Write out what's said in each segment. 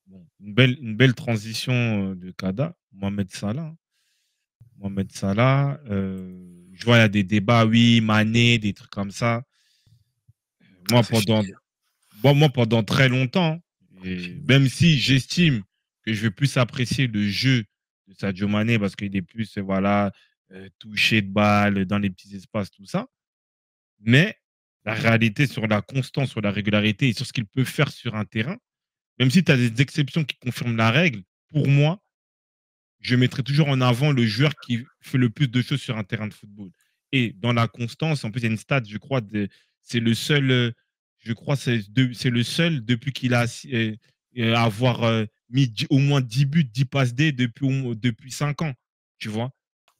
Bon, une belle transition de Kada, Mohamed Salah, hein. Mohamed Salah, je vois, il y a des débats, oui, Mané, des trucs comme ça. Ah, Moi, c'est fini. pendant très longtemps, et même si j'estime que je vais plus apprécier le jeu de Sadio Mané parce qu'il est plus, voilà, touché de balle dans les petits espaces, tout ça. Mais la réalité sur la constance, sur la régularité et sur ce qu'il peut faire sur un terrain, même si tu as des exceptions qui confirment la règle, pour moi, je mettrai toujours en avant le joueur qui fait le plus de choses sur un terrain de football. Et dans la constance, en plus, il y a une stat, je crois, c'est le seul, je crois, c'est le seul depuis qu'il a avoir mis au moins 10 buts, 10 passes D depuis 5 ans, tu vois.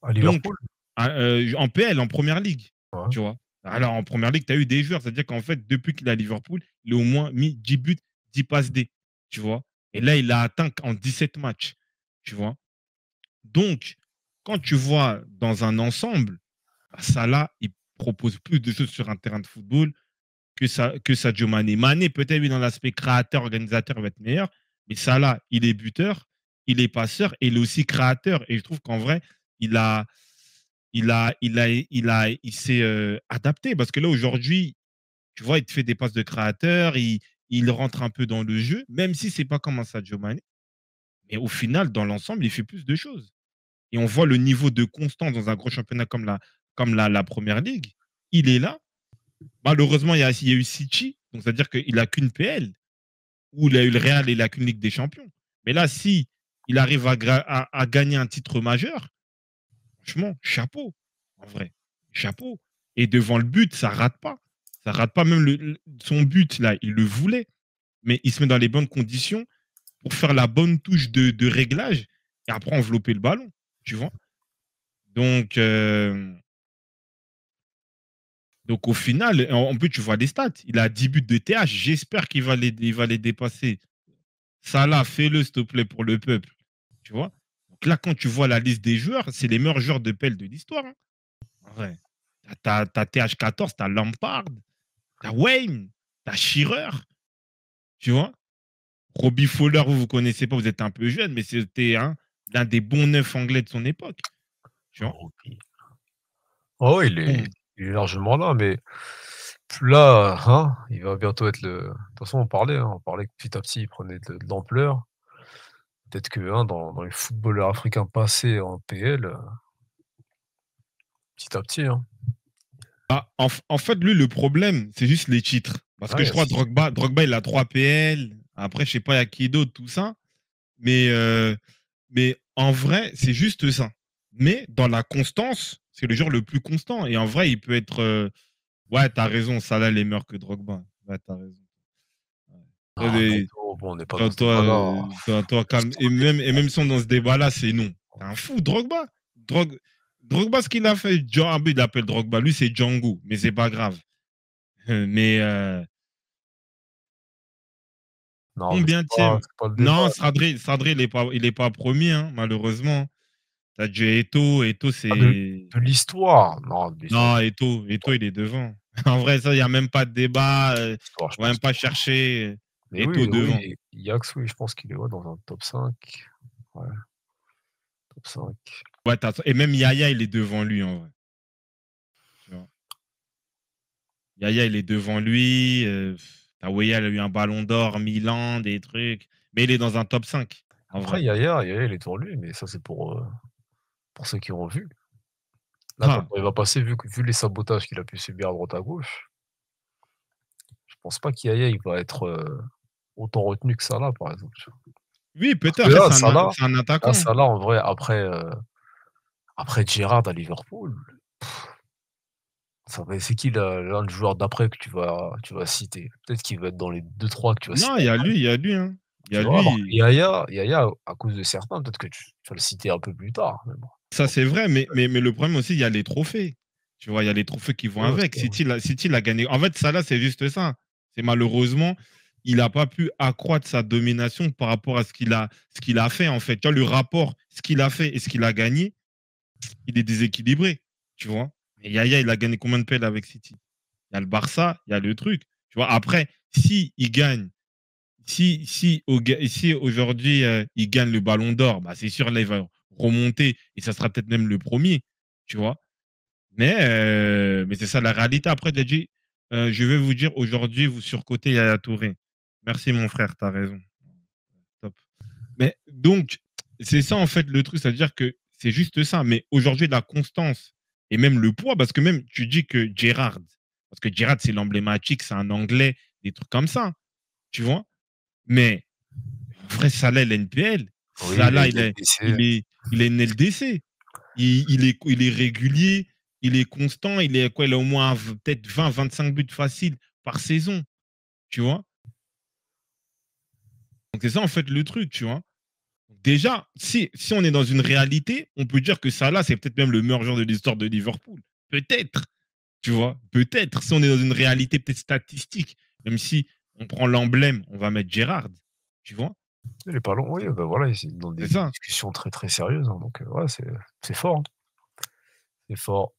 À Donc, Liverpool? en PL, en première ligue, Ouais. tu vois. Alors, en première ligue, tu as eu des joueurs, c'est-à-dire qu'en fait, depuis qu'il est à Liverpool, il a au moins mis 10 buts, 10 passes D, tu vois. Et là, il a atteint en 17 matchs, tu vois. Donc, quand tu vois dans un ensemble, bah, Salah, il propose plus de choses sur un terrain de football que Sadio Mané. Mané, peut-être, oui, dans l'aspect créateur, organisateur, va être meilleur, mais Salah, il est buteur, il est passeur et il est aussi créateur. Et je trouve qu'en vrai, il a, il s'est adapté parce que là, aujourd'hui, tu vois, il te fait des passes de créateur, il rentre un peu dans le jeu, même si c'est pas comme un Sadio Mané. Mais au final, dans l'ensemble, il fait plus de choses. Et on voit le niveau de constance dans un gros championnat comme la Première Ligue. Il est là. Malheureusement, il y a eu City, donc c'est-à-dire qu'il n'a qu'une PL, où il a eu le Real et il n'a qu'une Ligue des Champions. Mais là, si il arrive à gagner un titre majeur, franchement, chapeau, en vrai. Chapeau. Et devant le but, ça rate pas. Ça rate pas. Même son but, là, il le voulait, mais il se met dans les bonnes conditions pour faire la bonne touche de réglage et après envelopper le ballon, tu vois. Donc, donc au final, en plus, tu vois les stats. Il a 10 buts de TH. J'espère qu'il va les dépasser. Salah, fais-le, s'il te plaît, pour le peuple. Tu vois. Donc là, quand tu vois la liste des joueurs, c'est les meilleurs joueurs de pelle de l'histoire, hein. Ouais. T'as TH14, t'as Lampard, t'as Wayne, t'as Shearer. Tu vois. Robbie Fowler, vous connaissez pas, vous êtes un peu jeune, mais c'était l'un des bons neufs anglais de son époque. Tu vois. Oh, oui. Oh, Bon. il est largement là, mais là, hein, il va bientôt être le de toute façon, on parlait que petit à petit, il prenait de l'ampleur. Peut-être que, hein, dans les footballeurs africains passés en PL, petit à petit, hein. Ah, en fait, lui, le problème, c'est juste les titres. Parce que Ouais, je crois Drogba, il a 3 PL. Après, je sais pas, il y a qui d'autre, tout ça. Mais en vrai, c'est juste ça. Mais dans la constance, c'est le joueur le plus constant. Et en vrai, il peut être. Ouais, t'as raison, Salah, il est meilleur que Drogba. Ouais, t'as raison. Toi, non, bientôt, bon, on n'est pas toi, dans ce toi, débat-là. calme. Et même sans dans ce débat-là, c'est non. T'es un fou, Drogba. Drogba, ce qu'il a fait, il appelle Drogba. Lui, c'est Django, mais c'est pas grave. Mais Non, mais combien tième? c'est pas le débat. Non, Sadri, il est pas premier, hein, malheureusement. T'as du Eto, Ah, c'est. de l'histoire? Non, de l'histoire, Non, Eto, il est devant. En vrai, ça, il n'y a même pas de débat. l'histoire, je On va même pense pas pas. chercher. Mais Eto oui, devant. oui, Yax, oui, je pense qu'il est, ouais, dans un top 5. Ouais, top 5. Ouais, et même Yaya, il est devant lui, en vrai. Tu vois. Yaya, il est devant lui. Weah, il a eu un ballon d'or, Milan, des trucs. Mais il est dans un top 5, en Après, vrai. Yaya, il est devant lui, mais ça, c'est pour ceux qui ont vu. Là, quand Ah, il va passer, vu les sabotages qu'il a pu subir à droite à gauche, je pense pas qu'Yaya, il va être, autant retenu que Salah, par exemple, tu vois? oui, Parce peut-être. que Après, c'est un attaquant. Salah, en vrai, après Gerrard à Liverpool, ça va c'est qui là, le joueur d'après que tu vas citer? Peut-être qu'il va être dans les deux trois que tu vas Non, citer il y a après, lui, il y a lui, hein. Il y tu a vois? Alors que lui. Yaya, à cause de certains, peut-être que tu vas le citer un peu plus tard, mais bon. Ça, c'est vrai, mais le problème aussi, il y a les trophées. Tu vois, il y a les trophées qui vont Ouais, avec. c'est vrai. City l'a gagné. En fait, ça, là, c'est juste ça. C'est malheureusement, il n'a pas pu accroître sa domination par rapport à ce qu'il a fait, en fait. Tu vois, le rapport, ce qu'il a fait et ce qu'il a gagné, il est déséquilibré. Tu vois. Et Yaya, il a gagné combien de pelles avec City? Il y a le Barça, il y a le truc. Tu vois, après, si il gagne, si aujourd'hui, il gagne le ballon d'or, bah, c'est sûr, là, il va remonter et ça sera peut-être même le premier, tu vois? Mais c'est ça la réalité. Après, tu as dit, je vais vous dire, aujourd'hui, vous surcotez Yaya Touré. Merci mon frère, tu as raison. Top. Mais donc, c'est ça en fait le truc, c'est-à-dire que c'est juste ça. Mais aujourd'hui, la constance et même le poids, parce que même tu dis que Gerrard, parce que Gerrard, c'est l'emblématique, c'est un Anglais, des trucs comme ça, tu vois. Mais en vrai, Salah, l'NPL, Oui, il a Salah, il a été essayé. il est une LDC. Il est régulier, il est constant, il est quoi, il a au moins peut-être 20-25 buts faciles par saison, tu vois. Donc c'est ça en fait le truc, tu vois. Déjà, si on est dans une réalité, on peut dire que Salah, c'est peut-être même le meilleur joueur de l'histoire de Liverpool. Peut-être, tu vois. Peut-être, si on est dans une réalité peut-être statistique, même si on prend l'emblème, on va mettre Gérard, tu vois. Il est pas long, oui, bah, voilà, ils sont dans C'est des ça. discussions très, très sérieuses, hein, donc ouais, c'est fort, hein. C'est fort.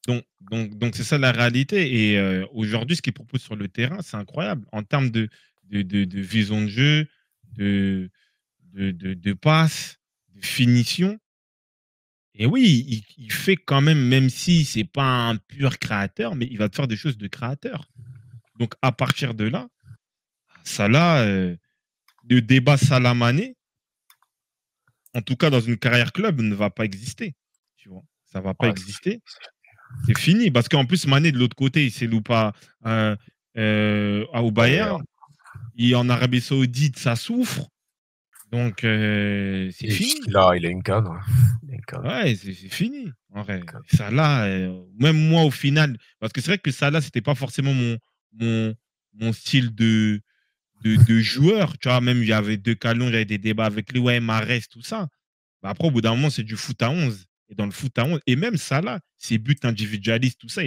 Donc c'est ça la réalité. Et aujourd'hui, ce qu'il propose sur le terrain, c'est incroyable. En termes de vision de jeu, de, de passe, de finition. Et oui, il fait quand même, même si c'est pas un pur créateur, mais il va te faire des choses de créateur. Donc à partir de là, Salah, le débat Salah-Mané, en tout cas dans une carrière club, ne va pas exister. Tu vois, ça va pas Ouais, exister. C'est fini. Parce qu'en plus, Mané, de l'autre côté, il s'est loupé euh, au Bayern. Bayern. Et en Arabie Saoudite, ça souffre. Donc, c'est Et fini. il a une canne, ouais. Il a une canne, Ouais, c'est fini. En vrai. canne. Salah, même moi, au final, parce que c'est vrai que Salah, c'était pas forcément mon, mon style de joueur. Tu vois, même il y avait deux calons, j'avais des débats avec lui, ouais, Marès, tout ça. Bah, après, au bout d'un moment, c'est du foot à 11. Et dans le foot à 11, et même Salah, ses buts individualistes, tout ça,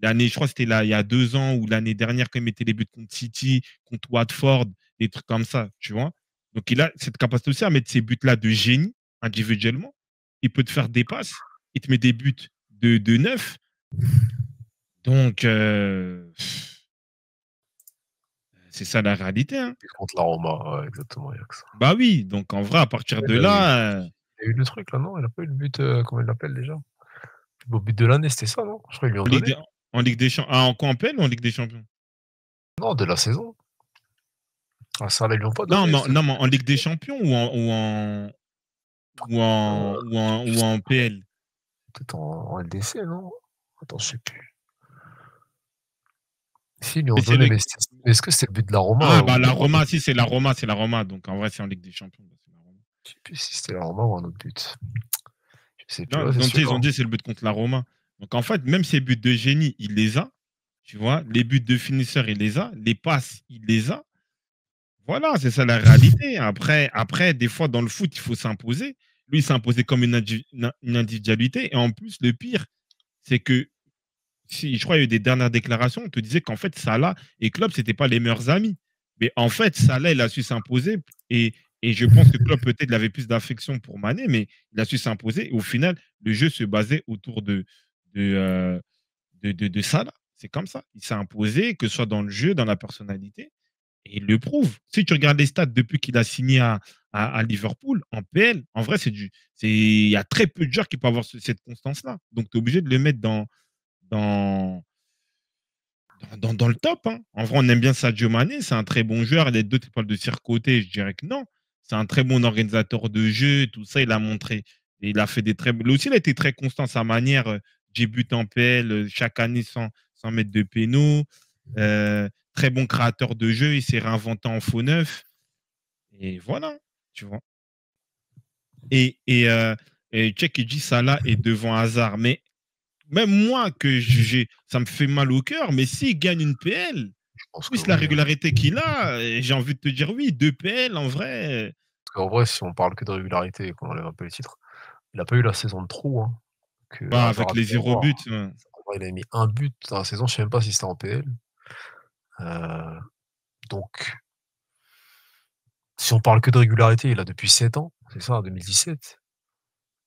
l'année, je crois que c'était là, il y a 2 ans ou l'année dernière, quand il mettait les buts contre City, contre Watford, des trucs comme ça, tu vois. Donc, il a cette capacité aussi à mettre ces buts-là de génie, individuellement. Il peut te faire des passes, il te met des buts de neuf. Donc, c'est ça la réalité, hein. Et contre la Roma, ouais, exactement, Ajax. Bah oui, donc en vrai, à partir Ouais, de là, il a eu le truc là, non? Il a pas eu le but, comment il l'appelle déjà? Le plus beau but de l'année, c'était ça, non? Je crois qu'ils lui ont en Ligue donné. des, en Ligue des Champions, en Campbell ou en Ligue des Champions? Non, de la saison. Ah ça, là, ils lui ont pas Non, donné, c'était non, mais en Ligue des Champions ou en PL? peut-être en LDC, non? Attends, je sais plus. Si, ils lui ont Mais c'est donné, le. mais est-ce que c'était le but de la Roma Ah, bah ou la un autre Roma, si, but? c'est la Roma. Donc en vrai, c'est en Ligue des Champions. Bah, c'est la Roma. Je sais plus si c'était la Roma ou un autre but. Je sais plus, Non, ouais, c'est donc, tu sais, ils celui-là, ont hein. dit c'est le but contre la Roma. Donc en fait, même ses buts de génie, il les a. Tu vois, les buts de finisseur, il les a. Les passes, il les a. Voilà, c'est ça la réalité. Après, des fois, dans le foot, il faut s'imposer. Lui, il s'est imposé comme une individualité. Et en plus, le pire, c'est que, si, je crois qu'il y a eu des dernières déclarations, on te disait qu'en fait, Salah et Klopp, c'était pas les meilleurs amis. Mais en fait, Salah, il a su s'imposer. Et, et je pense que Klopp, peut-être, il avait plus d'affection pour Mané, mais il a su s'imposer. Et au final, le jeu se basait autour de, euh, de Salah. C'est comme ça. Il s'est imposé, que ce soit dans le jeu, dans la personnalité. Et il le prouve. Si tu regardes les stats depuis qu'il a signé à Liverpool, en PL, en vrai, il y a très peu de joueurs qui peuvent avoir cette constance-là. Donc, tu es obligé de le mettre dans, dans le top, hein. En vrai, on aime bien Sadio Mané, c'est un très bon joueur. Les deux, tu parles de surcoté, je dirais que non. C'est un très bon organisateur de jeu, tout ça, il a montré. Et il a fait des très. Lui aussi, il a été très constant, sa manière. Débute en PL, chaque année sans mettre de pénaux. Très bon créateur de jeu, il s'est réinventé en faux neuf. Et voilà, tu vois. Et Check, il dit Salah est devant Hazard. Mais même moi, ça me fait mal au cœur, mais s'il gagne une PL, Je pense que plus la oui, hein. régularité qu'il a, j'ai envie de te dire oui, deux PL en vrai. Parce qu'en vrai, si on parle que de régularité et qu'on enlève un peu les titres, il a pas eu la saison de trou, hein, que Bah, Hazard avec a les pu zéro avoir. but. Ouais. En vrai, il a mis un but dans la saison, je sais même pas si c'était en PL. Heu, donc si on parle que de régularité, il a depuis 7 ans, c'est ça, 2017?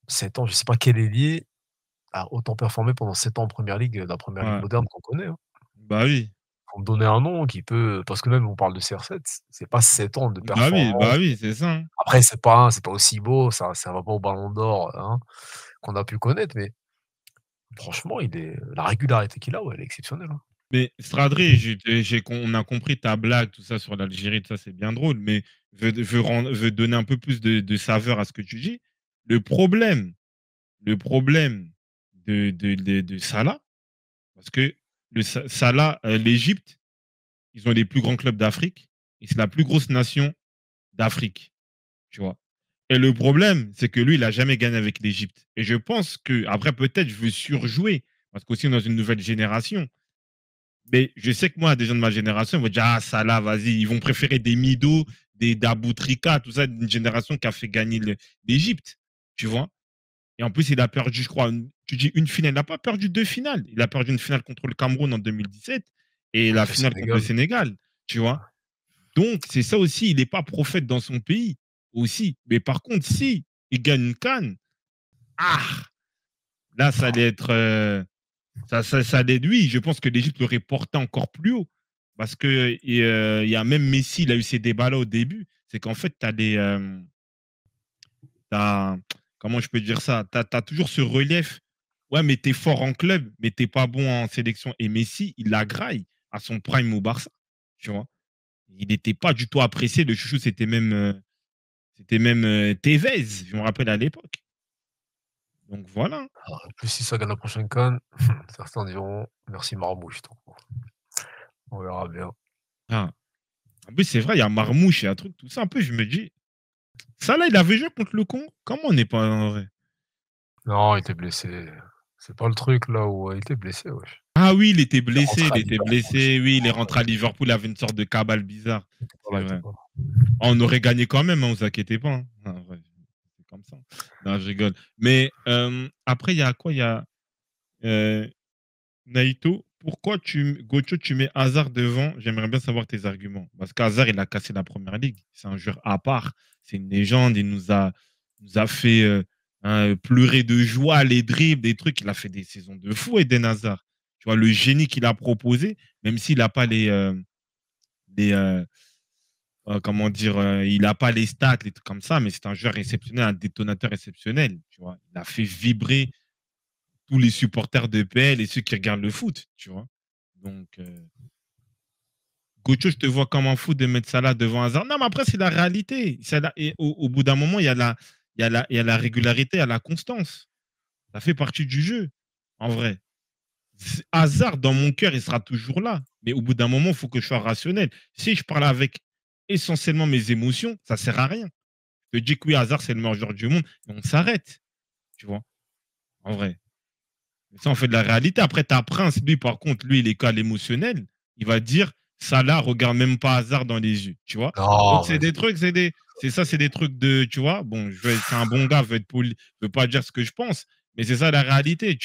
7 ans, je sais pas quel ailier a autant performé pendant 7 ans en première ligue, la première ligue Ouais. moderne qu'on connaît, hein. Bah oui. pour me donner un nom qui peut parce que même on parle de CR7, c'est pas 7 ans de Bah performance. oui, c'est ça, hein. Après c'est pas aussi beau, ça va pas au ballon d'or, hein, qu'on a pu connaître, mais franchement, il est la régularité qu'il a, ouais, elle est exceptionnelle, hein. Mais Stradré, on a compris ta blague, tout ça sur l'Algérie, tout ça, c'est bien drôle, mais veux donner un peu plus de saveur à ce que tu dis. Le problème le problème de Salah, parce que Salah, l'Égypte, ils ont les plus grands clubs d'Afrique et c'est la plus grosse nation d'Afrique, tu vois? Et le problème, c'est que lui, il a jamais gagné avec l'Égypte et je pense que après peut-être je veux surjouer parce qu'aussi on est dans une nouvelle génération. Mais je sais que moi, des gens de ma génération, ils vont dire: «Ah Salah, vas-y», ils vont préférer des Mido, des Aboutrika, tout ça, d'une génération qui a fait gagner l'Égypte, tu vois? Et en plus, il a perdu, je crois, tu dis une finale. Il n'a pas perdu deux finales. Il a perdu une finale contre le Cameroun en 2017 et la Contre le finale contre le Sénégal. Sénégal, tu vois? Donc, c'est ça aussi, il n'est pas prophète dans son pays, aussi. Mais par contre, si il gagne une CAN, ah, là, ça allait être. Ça allait être lui. Je pense que l'Égypte l'aurait porté encore plus haut. Parce que il y a même Messi, il a eu ces débats-là au début. C'est qu'en fait, tu as des. T'as- comment je peux dire ça? Tu as toujours ce relief. Ouais, mais t'es fort en club, mais t'es pas bon en sélection. Et Messi, il la graille à son prime au Barça. Tu vois? Il n'était pas du tout apprécié. Le chouchou, c'était même Tevez, je me rappelle à l'époque. Donc voilà. En plus, si ça gagne la prochaine CAN, certains diront: «Merci Marmouche», donc bon, on verra bien. Ah. En plus, c'est vrai, il y a Marmouche et un truc, tout ça. Un peu, je me dis, ça là, il avait joué contre le Congo. Comment on n'est pas en vrai? Non, il était blessé. C'est pas le truc là où il était blessé, wesh. Ah oui, Il est rentré il à était Liverpool, je sais blessé. Oui, il est pas, rentré à Liverpool, il avait une sorte de cabale bizarre. il était pas C'est là, il était vrai. pas là. Oh, on aurait gagné quand même, hein, vous inquiétez pas, hein. Ah, ouais, c'est comme ça. Non, je rigole. Mais après, il y a quoi? Il y a Naito. Pourquoi Gocho, tu mets Hazard devant? J'aimerais bien savoir tes arguments. Parce qu'Hazard, il a cassé la première ligue. C'est un joueur à part. C'est une légende. Nous a fait pleurer de joie, les dribbles, des trucs. Il a fait des saisons de fou, Eden Hazard. Tu vois, le génie qu'il a proposé, même s'il n'a pas les, comment dire, il n'a pas les stats, les trucs comme ça, mais c'est un joueur exceptionnel, un détonateur exceptionnel. Tu vois. Il a fait vibrer tous les supporters de PL et ceux qui regardent le foot, tu vois. Donc, Gocho, je te vois comme un fou de mettre ça là devant Hazard. Non, mais après, c'est la réalité. Et au bout d'un moment, il y a la régularité, il y a la constance. Ça fait partie du jeu, en vrai. Hazard, dans mon cœur, il sera toujours là. Mais au bout d'un moment, il faut que je sois rationnel. Si je parle avec essentiellement mes émotions, ça ne sert à rien. Je te dis que oui, Hazard, c'est le meilleur joueur du monde, et on s'arrête, tu vois, en vrai. Ça, on fait de la réalité. Après, tu as Prince, lui, par contre, lui, il est qu'à l'émotionnel. Il va dire, Salah, regarde même pas Hazard dans les yeux, tu vois. Donc, Non, c'est des vas-y. trucs, c'est des trucs de, tu vois. Bon, c'est un bon gars, je vais être poli, je veux pas dire ce que je pense, mais c'est ça la réalité,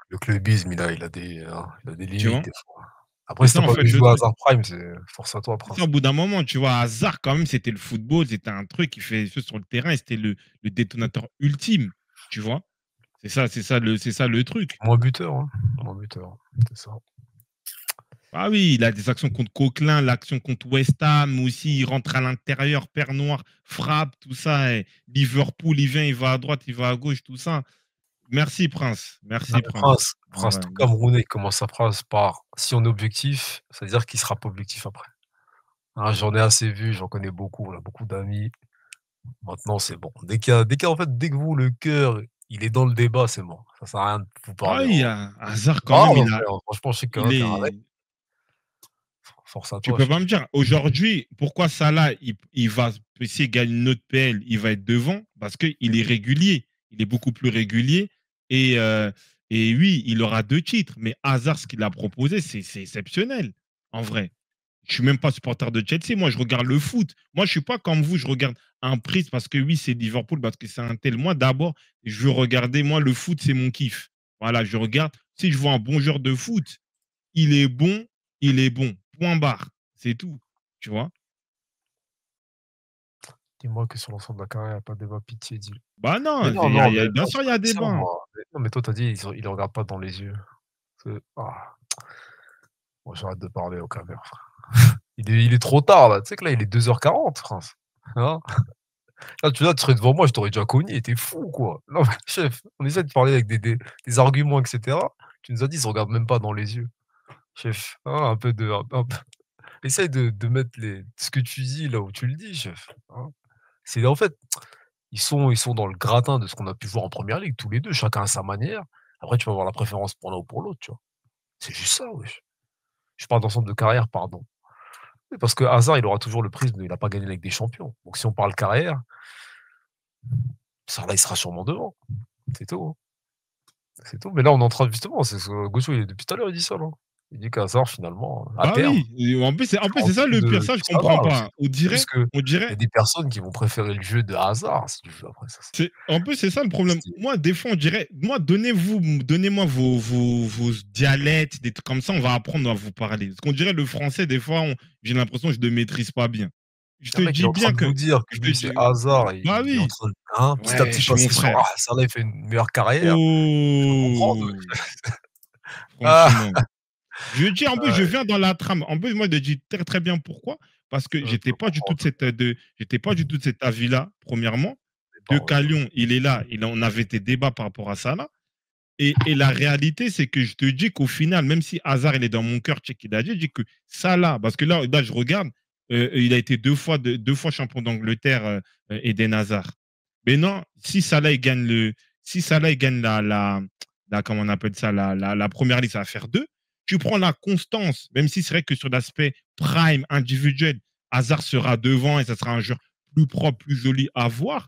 Le clubisme, il a des tu vois. limites des fois. Après, C'est si tu ça, as en pas fait, vu le jouer à truc. Hazard Prime, c'est force à toi, C'est ça, Prince. au bout d'un moment, tu vois, Hazard, quand même, c'était le football, c'était un truc qui fait feu sur le terrain et c'était le détonateur ultime, tu vois. C'est ça le truc. Moins buteur, hein, moins buteur, c'est ça. Ah oui, il a des actions contre Coquelin, l'action contre West Ham aussi, il rentre à l'intérieur, père noir, frappe, tout ça. Et Liverpool, il vient, il va à droite, il va à gauche, tout ça. Merci Prince, Non merci mais Prince. En Prince vrai, tout merci. camerounais, il commence sa phrase par: «Si on est objectif, ça veut dire qu'il sera pas objectif après». Hein, j'en ai assez vu, j'en connais beaucoup, on a beaucoup d'amis. Maintenant, c'est bon. Dès qu'il y a en fait, dès que vous, le cœur, il est dans le débat, c'est bon. Ça sert à rien de vous Ah, parler il y en a Hazard quand même, rare après, hein, franchement, je sais que il tu es un mec, est, force à tu toi, peux je pas me dire, aujourd'hui, pourquoi Salah, il va, s'il gagne une autre PL, il va être devant parce qu'il est régulier. Il est beaucoup plus régulier. Et, euh, et oui, il aura deux titres. Mais Hazard, ce qu'il a proposé, c'est exceptionnel, en vrai. Je suis même pas supporter de Chelsea. Moi, je regarde le foot. Moi, je suis pas comme vous. Je regarde un prix parce que oui, c'est Liverpool, parce que c'est un tel. Moi, d'abord, je veux regarder. Moi, le foot, c'est mon kiff. Voilà, je regarde. Si je vois un bon joueur de foot, il est bon, il est bon. Point barre. C'est tout. Tu vois. dis-moi que sur l'ensemble de la carrière, il y a pas de débat, pitié, dis-le. Bah Mais non, non, non, mais bien non, sûr, j'ai il y pas a dit ça débat, hein. moi. Mais non, mais toi, tu as dit: «Ils le regardent pas dans les yeux». C'est ah, Bon, j'arrête de parler aux caméras, frère. Il est trop tard là, tu sais que là, il est 2h40, France. Hein? Là, tu serais devant moi, je t'aurais déjà cogné, tu es fou quoi? Non mais chef, on essaie de parler avec des arguments et cetera. Tu nous as dit: «Ils se regardent même pas dans les yeux». Chef, hein, un peu essaye de mettre ce que tu dis là où tu le dis, chef, hein. C'est en fait, ils sont dans le gratin de ce qu'on a pu voir en première ligue tous les 2, chacun à sa manière. Après tu peux avoir la préférence pour l'un ou pour l'autre, tu vois? C'est juste ça, wesh. Je parle d'ensemble de carrière, pardon. Oui, parce que Hazard, il aura toujours le prisme de il a pas gagné la Ligue des champions. Donc si on parle carrière, Salah, il sera sûrement devant. C'est tout, hein. C'est tout. Mais là, on est en train de justement, c'est ce que Gocho, depuis tout à l'heure, il dit ça, là. Il dit qu'Hazard, finalement, à Bah terme, oui, et en plus en c'est ça dessous le pire, de ça je comprends Salah aussi. pas. On Plus dirait qu'il on y a dirait des personnes qui vont préférer le jeu de Hazard, si tu veux, après ça, en plus c'est ça le problème. c'est Moi des fois on dirait moi donnez-moi vos dialectes, des trucs comme ça, on va apprendre à vous parler. Parce qu'on dirait le français des fois j'ai l'impression que je ne le maîtrise pas bien. Je te le mec, il est dis en train bien de nous que dire que je te lui, c'est dis Hazard, bah il est en oui, train de hein, petit à petit wesh mon passer sur: frère. «Ah, Salah, il fait une meilleure carrière». Je peux comprendre, Oh! Ah! Franchement. Je dis en plus, je Ouais, viens dans la trame. En plus, moi, je dis très, très bien pourquoi. Parce que je peux comprendre, j'étais pas du tout de cet avis-là, premièrement. c'est pas De ouais, Calion, il est là, on avait des débats par rapport à ça là. Et la réalité, c'est que je te dis qu'au final, même si Hazard, il est dans mon cœur, tu sais qu'il a dit, je dis que Salah, parce que là je regarde, il a été deux fois champion d'Angleterre, Eden Hazard. Mais non, si Salah il gagne comment on appelle ça, la première ligue, ça va faire deux. Tu prends la constance, même si c'est vrai que sur l'aspect prime individuel, Hazard sera devant et ça sera un joueur plus propre, plus joli à voir.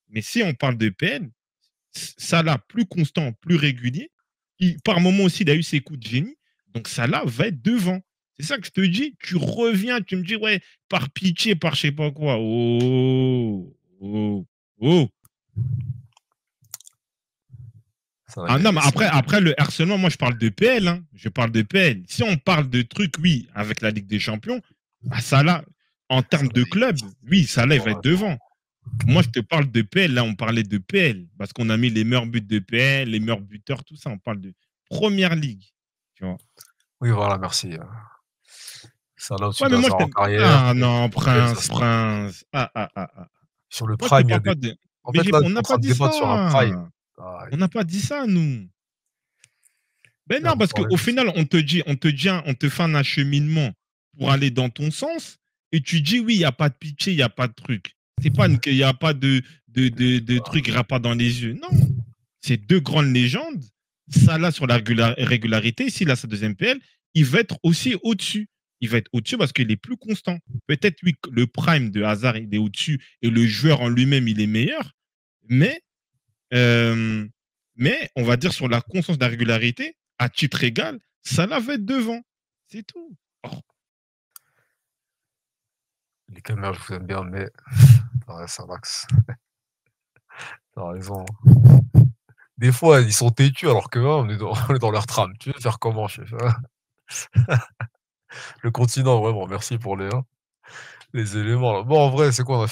Mais si on parle de PL, Salah plus constant, plus régulier. Par moment aussi, il a eu ses coups de génie. Donc Salah va être devant. C'est ça que je te dis. Tu reviens, tu me dis, ouais, par pitié, par je sais pas quoi. Oh, oh, oh. c'est vrai, Ah il y a non, mais des après le harcèlement, moi je parle de PL. Hein. Je parle de PL. Si on parle de trucs, oui, avec la Ligue des Champions, bah Salah, en termes Salah, de club, oui, Salah, il va être non, devant. Moi, je te parle de PL. Là, on parlait de PL parce qu'on a mis les meilleurs buts de PL, les meilleurs buteurs, tout ça. On parle de première ligue. Tu vois. oui, voilà, merci, Salah au-dessus Ouais, mais moi, je d'Hazard en t'aime. carrière Ah et non, PL, ça Prince, sera Prince. Ah, ah, ah, ah. sur le Moi, je te prime, il y a parle des pas de. en Mais fait, là, on tu es n'a en train pas de dit débattre sur un prime. ça. Ah, On n'a pas dit ça, nous. Ben là, non, vous parce parlez qu'au final, on te fait un acheminement pour aller dans ton sens et tu dis oui, il n'y a pas de pitié, il n'y a pas de truc. C'est pas qu'il n'y a pas de truc pas dans les yeux. Non. C'est deux grandes légendes. Salah sur la régularité, s'il a sa deuxième PL, il va être aussi au-dessus. Il va être au-dessus parce qu'il est plus constant. Peut-être, oui, le prime de Hazard, il est au-dessus et le joueur en lui-même, il est meilleur. Mais, euh, mais on va dire sur la constance de la régularité, à titre égal, Salah va être devant. C'est tout. Oh, les caméras, je vous aime bien, mais ouais, ça max. Tu raison. Des fois, ils sont têtus alors que, hein, on est dans on est dans leur trame. Tu veux faire comment, chef, hein? Le continent, vraiment, merci pour les éléments là. Bon, en vrai, c'est quoi? On a